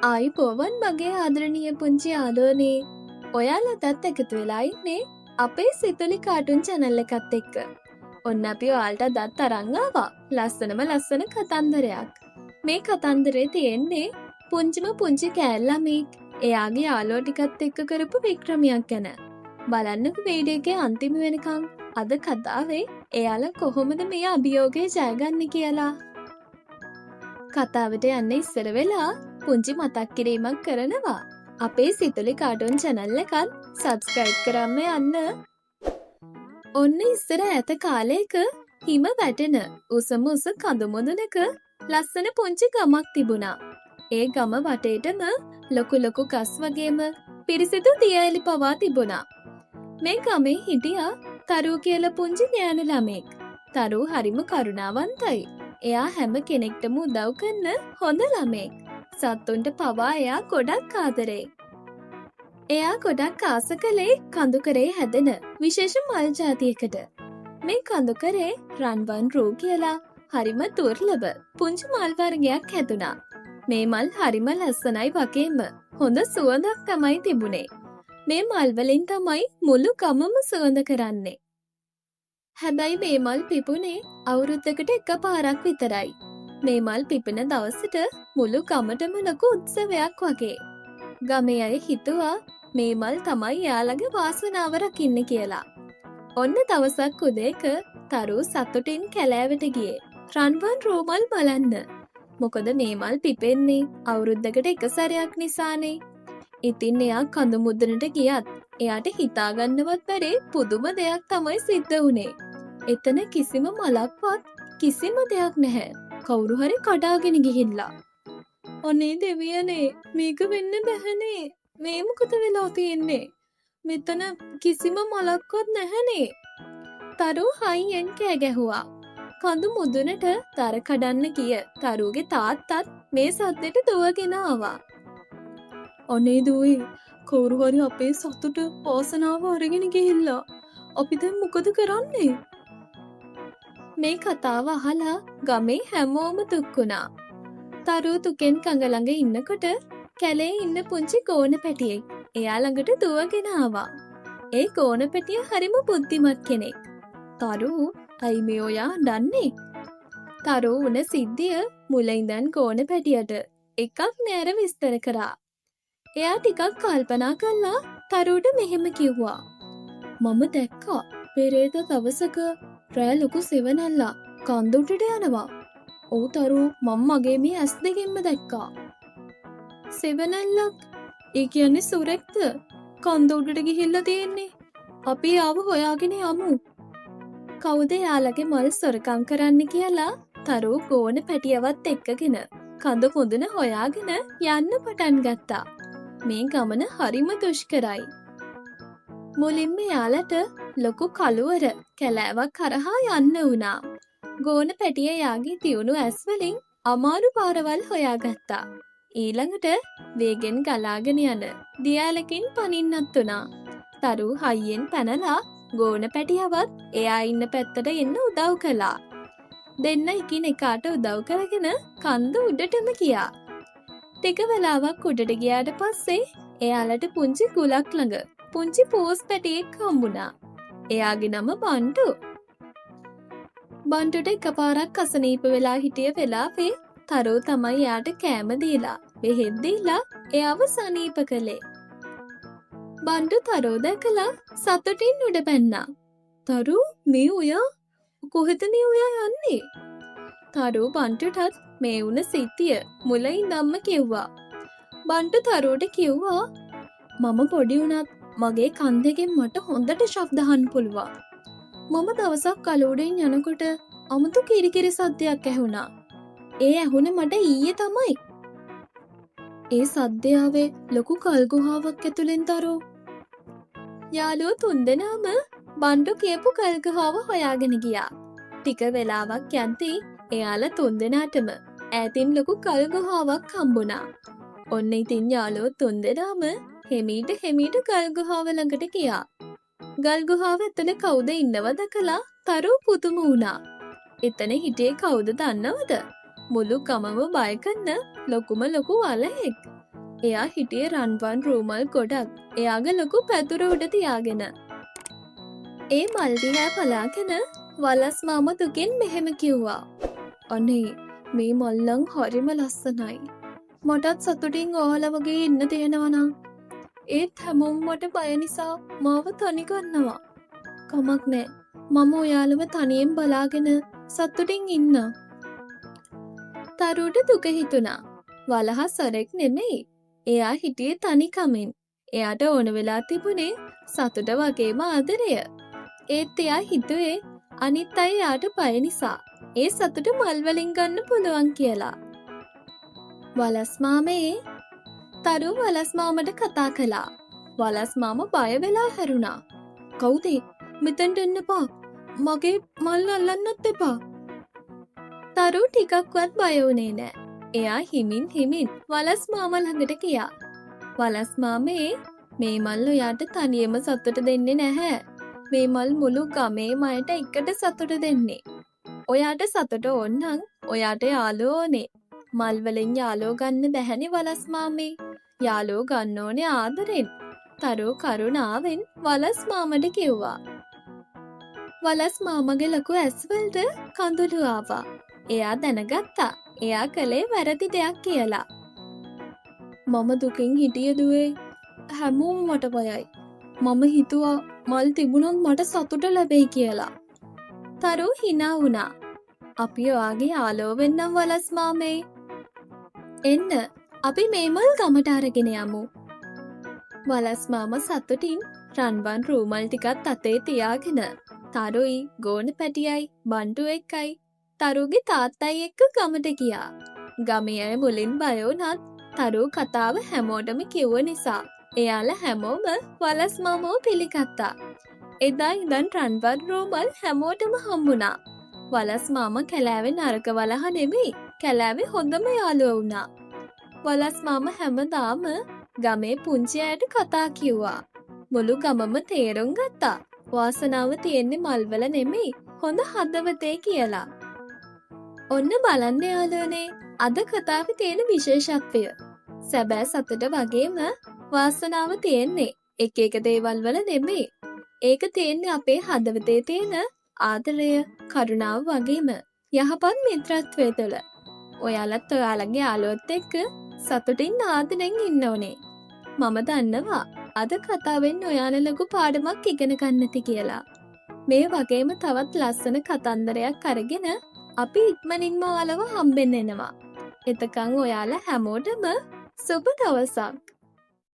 ආයිබෝවන් මගේ ආදරණීය පුංචි යාළුවනේ. ඔයාලටත් එකතු වෙලා ඉන්නේ අපේ සිතුලි කාටුන් channel එකත් එක්ක. ඔන්න අපි ඔයාලට දත් අරන් ආවා ලස්සනම ලස්සන කතන්දරයක්. මේ කතන්දරේ තියෙන්නේ පුංචිම පුංචි කෑල්ල ළමෙක් එයාගේ යාළුවෝ ටිකත් එක්ක කරපු වික්‍රමයක් ගැන. බලන්නකෝ වීඩියෝ එකේ අන්තිම වෙනකන්. අද කතාවේ එයාලා කොහොමද මේ අභියෝගය ජයගන්නේ කියලා. කතාවට යන්න ඉස්සර වෙලා පුංචි මතක් කිරීමක් කරනවා. අපේ සිතුලි කාටුන් channel එකත් subscribe කරන්න යන්න. ඔන්න ඉස්සර ඈත කාලයක හිම වැටෙන උසම උස කඳු මුදුනක ලස්සන පුංචි ගමක් තිබුණා. ඒ ගම වටේටම ලොකු ලොකු ගස් වගේම පිරිසිදු දියඇලි පවා තිබුණා. මේ ගමේ හිටියා තරු කියලා පුංචි නෑනු ළමෙක්. තරු හරිම කරුණාවන්තයි. එයා හැම කෙනෙක්ටම උදව් කරන හොඳ ළමෙක්. සත්තුන්ට පවා එයා ගොඩක් ආදරේ. එයා ගොඩක් ආස කළේ කඳුකරේ හැදෙන විශේෂ මල් ජාතියකට. මේ කඳුකරේ රන්වන් රූ කියලා හරිම දුර්ලභ පුංචි මල් වර්ගයක් හැදුනා. මේ මල් හරිම ලස්සනයි වගේම හොඳ සුවඳක් තමයි තිබුණේ. මේ මල් වලින් තමයි මුළු ගමම සුවඳ කරන්නේ. හැබැයි මේ මල් පිපුණේ අවුරුද්දකට එකපාරක් විතරයි. මේ මල් පිපෙන දවසට මුළු ගමටම ලොකු උත්සවයක් වගේ. ගමේ අය හිතුවා මේ මල් තමයි යාළගේ වාසනාව රකින්නේ කියලා. ඔන්න දවසක් උදේක තරු සතුටින් කැලෑවට ගියේ රන්වන් රෝමල් බලන්න. මොකද මේ මල් පිපෙන්නේ අවුරුද්දකට එක සැරයක් නිසානේ. ඉතින් එයා කඳු මුදුනට ගියත් එයාට හිතාගන්නවත් බැරි පුදුම දෙයක් තමයි සිද්ධ වුණේ. එතන කිසිම මලක්වත් කිසිම දෙයක් නැහැ. කවුරු හරි කඩාගෙන ගිහිල්ලා. අනේ දෙවියනේ මේක වෙන්න බැහැනේ. මේ මොකද වෙලා තියෙන්නේ? මෙතන කිසිම මලක්වත් නැහැනේ. තරු හයියෙන් කෑ ගැහුවා. කඳු මුදුනට තර කඩන්න ගිය තරුගේ තාත්තත් මේ සද්දෙට දුවගෙන ආවා. අනේ දුවේ කවුරු හරි අපේ සතුට වාසනාව අරගෙන ගිහිල්ලා. අපි දැන් මොකද කරන්නේ? මේ කතාව අහලා ගමේ හැමෝම දුක් වුණා. තරු තුකෙන් කඟ ළඟ ඉන්නකොට කැලේ ඉන්න පුංචි ගෝන පැටියෙක් එයා ළඟට දුවගෙන ආවා. ඒ ගෝන පැටිය හරිම බුද්ධිමත් කෙනෙක්. තරු අයි මේ ඔයා දන්නේ? තරු වුණ සිද්ධිය මුල ඉඳන් ගෝන පැටියට එකක් නෑර විස්තර කරා. එයා ටිකක් කල්පනා කළා තරුට මෙහෙම කිව්වා. මම දැක්කා පෙරේද දවසක රෑ ලොකු සෙවණැල්ලා කන්ද උඩට යනවා. ඔව් තරු මම මගේ මේ ඇස් දෙකෙන්ම දැක්කා. සෙවණැල්ලක්? ඒ කියන්නේ සුරෙක්ද? කන්ද උඩට ගිහිල්ලා තියෙන්නේ. අපි ආව හොයාගෙන යමු. කවුද යාළගේ මල් සොරකම් කරන්න කියලා තරු ගෝන පැටියවත් එක්කගෙන කඳ මුදුන හොයාගෙන යන්න පටන් ගත්තා. මේ ගමන හරිම දුෂ්කරයි. මුලින්ම යාළට ලොකු කළුවර කැලෑවක් කරහා යන්න වුණා. ගෝන පැටිය යාගේ තියුණු ඇස් වලින් අමාරු පාරවල් හොයාගත්තා. ඊළඟට වේගෙන් ගලාගෙන යන දියැලකින් පනින්නත් වුණා. තරු හයියෙන් පැනලා ගෝන පැටියවත් එයා ඉන්න පැත්තට එන්න උදව් කළා. දෙන්න එකිනෙකාට උදව් කරගෙන කන්ද උඩටම ගියා. ටික වෙලාවක් උඩට ගියාට පස්සේ එයාලට පුංචි ගුලක් ළඟ පුංචි පෝස් පැටියෙක් හම්බුණා. එයාගේ නම බන්ටු. බන්ටුට එකපාරක් අසනීප වෙලා හිටිය වෙලාවේ තරු තමයි එයාට කෑම දීලා බෙහෙත් දීලා එයාව සනීප කළේ. බන්ටු තරු දැකලා සතුටින් උඩ පැන්නා. තරු මේ ඔයා කොහෙද මේ ඔයා යන්නේ? තරු බන්ටුටත් මේ වුණ සිද්ධිය මුල ඉඳන්ම කිව්වා. බන්ටු තරුට කිව්වා මම පොඩි වුණත් මගේ කන් දෙකෙන් මට හොඳට ශබ්ද අහන්න පුළුවන්. මම දවසක් කලුඩෙන් යනකොට අමුතු කිරිකිරි සද්දයක් ඇහුණා. ඒ ඇහුනේ මට ඊයේ තමයි. ඒ සද්දය ආවේ ලොකු කල් ගුහාවක් ඇතුලෙන් තරු. යාළුවෝ තුන්දෙනාම බන්ටු කියපු කල් ගුහාව හොයාගෙන ගියා. ටික වෙලාවක් යද්දී එයාලා තුන්දෙනාටම ඈතින් ලොකු කල් ගුහාවක් හම්බුණා. ඔන්න ඉතින් යාළුවෝ තුන්දෙනාම හෙමීට ගල් ගුහාව ළඟට ගියා. ගල් ගුහාව ඇතුලේ කවුද ඉන්නවද කියලා තරු පුදුම වුණා. එතන හිටියේ කවුද දන්නවද? මුළු ගමම බය කරන ලොකුම ලොකු වලහෙක්. එයා හිටියේ රන්වන් රූමල් ගොඩක්. එයාගේ ලොකු පැදුර උඩ තියාගෙන. ඒ මල් දිහා බලාගෙන වලස් මාමා දුකින් මෙහෙම කිව්වා. අනේ මේ මල් නම් හරිම ලස්සනයි. මටත් සතුටින් ඔයාලා වගේ ඉන්න තියෙනවා නම්. ඒත් හැමෝම මට බය නිසා මාව තනි කරනවා. කමක් නෑ. මම ඔයාලව තනියෙන් බලාගෙන සතුටින් ඉන්න. තරුට දුක හිතුණා. වලහා සොරෙක් නෙමෙයි. එයා හිටියේ තනිකමින්. එයාට ඕන වෙලා තිබුණේ සතුට වගේම ආදරය. ඒත් එයා හිතුවේ අනිත් අය එයාට බය නිසා ඒ සතුට මල් වලින් ගන්න පුළුවන් කියලා. වලස් මාමේ තරු වලස් මාමට කතා කළා. වලස් මාම බය වෙලා හැරුණා. කවුද? මෙතෙන්ට එන්න එපා. මගේ මල් අල්ලන්නත් එපා. තරු ටිකක්වත් බය වුණේ නෑ. එයා හිමින් වලස් මාමා ළඟට ගියා. වලස් මාමේ මේ මල් ඔයාට තනියම සතුට දෙන්නේ නැහැ. මේ මල් මුළු ගමේම අයට එකට සතුට දෙන්නේ. ඔයාට සතුට ඕන නම් ඔයාට යාළුවෝ ඕනේ. මල් වලින් යාළුවෝ ගන්න බැහැනේ වලස් මාමේ. යාළුවෝ ගන්න ඕනේ ආදරෙන්. තරු කරුණාවෙන් වලස් මාමට කිව්වා. වලස් මාමගේ ලොකු ඇස්වලට කඳුළු ආවා. එයා දැනගත්තා. එයා කළේ වැරදි දෙයක් කියලා. මම දුකින් හිටිය දුවේ. හැමෝම මට බයයි. මම හිතුවා මල් තිබුණොත් මට සතුට ලැබෙයි කියලා. තරු hina වුණා. අපි ඔයාගේ යාළුවෝ වෙන්නම් වලස් මාමේ. එන්න අපි මේ මල් ගමට අරගෙන යමු. වලස් මාමා සතුටින් රන්වන් රූමල් ටිකත් අතේ තියාගෙන තරුයි ගෝන පැටියයි බන්ටු එක්කයි තරුගේ තාත්තයි එක්ක ගමට ගියා. ගමේ අය මුලින් බය වුණත් තරු කතාව හැමෝටම කිව්ව නිසා එයාලා හැමෝම වලස් මාමව පිළිගත්තා. එදා ඉඳන් රන්වන් රූමල් හැමෝටම හම්බුණා. වලස් මාමා කැලෑවේ නරක වලහ නෙමෙයි කැලෑවේ හොඳම යාළුවා වුණා. වලස් මාමා හැමදාම ගමේ පුංචි අයට කතා කිව්වා. මුළු ගමම තේරුම් ගත්තා. වාසනාව තියෙන්නේ මල්වල නෙමෙයි හොඳ හදවතේ කියලා. ඔන්න බලන්න යාළුවනේ අද කතාවේ තියෙන විශේෂත්වය. සැබෑ සතුට වගේම වාසනාව තියෙන්නේ එක එක දේවල් වල නෙමෙයි. ඒක තියෙන්නේ අපේ හදවතේ තියෙන ආදරය, කරුණාව වගේම යහපත් මිත්‍රත්වය තුළ. ඔයාලත් ඔයාලගේ යාළුවොත් එක්ක සතුටින් ආදරෙන් ඉන්න ඕනේ. මම දන්නවා අද කතාවෙන් ඔයාලා ලොකු පාඩමක් ඉගෙන ගන්න ඇති කියලා. මේ වගේම තවත් ලස්සන කතන්දරයක් අරගෙන අපි ඉක්මනින්ම ඔයාලව හම්බෙන්න එනවා. එතකන් ඔයාලා හැමෝටම සුබ දවසක්.